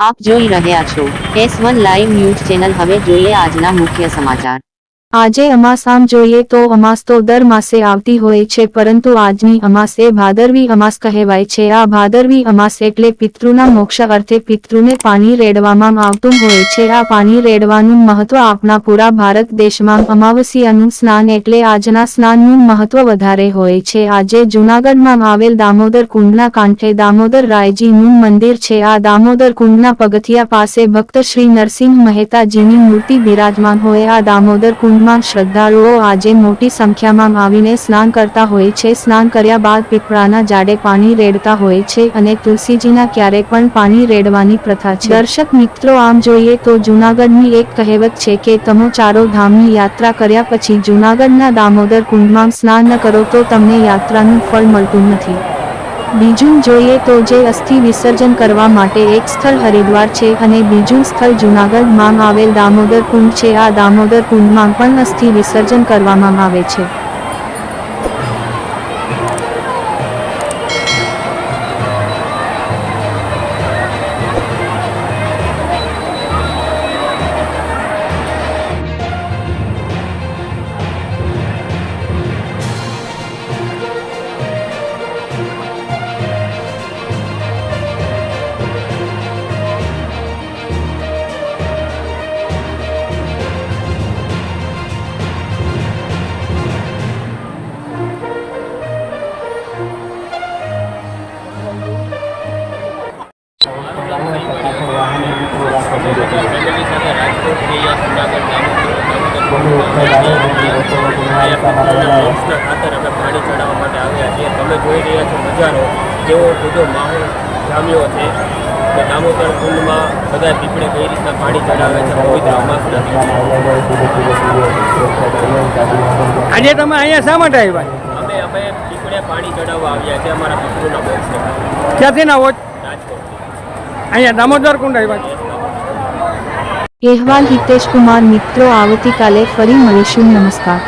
આપ જોઈ રહ્યા છો S1 લાઈવ ન્યૂઝ ચેનલ। હવે જોઈએ આજના મુખ્ય સમાચાર। આજે અમાસ આમ જોઈએ તો અમાસ તો દર માસે આવતી હોય છે, પરંતુ આજની અમાસ એ ભાદરવી અમાસ કહેવાય છે। આ ભાદરવી અમાસ એટલે પિતૃના મોક્ષ અર્થે પિતૃને પાણી રેડવામાં આવતું હોય છે। આ પાણી રેડવાનું મહત્વ આપણા પૂરા ભારત દેશમાં અમાવસ્યાનું સ્નાન એટલે આજના સ્નાનનું મહત્વ વધારે હોય છે। આજે જૂનાગઢમાં આવેલ દામોદર કુંડના કાંઠે દામોદર રાયજીનું મંદિર છે। આ દામોદર કુંડના પગથિયા પાસે ભક્ત શ્રી નરસિંહ મહેતાજીની મૂર્તિ બિરાજમાન હોય। આ દામોદર કુંડ શ્રદ્ધાળુઓ આજે મોટી સંખ્યામાં આવીને સ્નાન કરતા હોય છે। સ્નાન કર્યા બાદ પીપળાના ઝાડે પાણી રેડતા હોય છે અને તુલસીજીના ક્યારે પણ પાણી રેડવાની પ્રથા છે। દર્શક મિત્રો, આમ જોઈએ તો જૂનાગઢની એક કહેવત છે કે તમે ચારો ધામની યાત્રા કર્યા પછી જૂનાગઢના દામોદર કુંડમાં સ્નાન ન કરો તો તમને યાત્રાનું ફળ મળતું નથી। બીજું જોઈએ તો જે અસ્થિ વિસર્જન કરવા માટે એક સ્થળ હરિદ્વાર છે અને બીજું સ્થળ જૂનાગઢમાં આવેલ દામોદર કુંડ છે। આ દામોદર કુંડમાં પણ અસ્થિ વિસર્જન કરવામાં આવે છે। પાણી ચડાવવા માટે આવ્યા છીએ। તમે જોઈ રહ્યા છો નજારો, કેવો બધો માહોલ જામ્યો છે કે દામોદર કુંડમાં બધા પીપળે કઈ રીતના પાણી ચડાવે છે પવિત્ર અમાસના દિવસે। આજે તમે અહીંયા શા માટે આવ્યા? અમે પીપળે પાણી ચડાવવા આવ્યા છે અમારા પિતૃના મોક્ષને। ક્યાંથી ના હોત? રાજકોટથી અહીંયા દામોદર કુંડ આવ્યા? અહેવાલ હિતેશ કુમાર। મિત્રો, આવતીકાલે ફરી મળીશું। નમસ્કાર।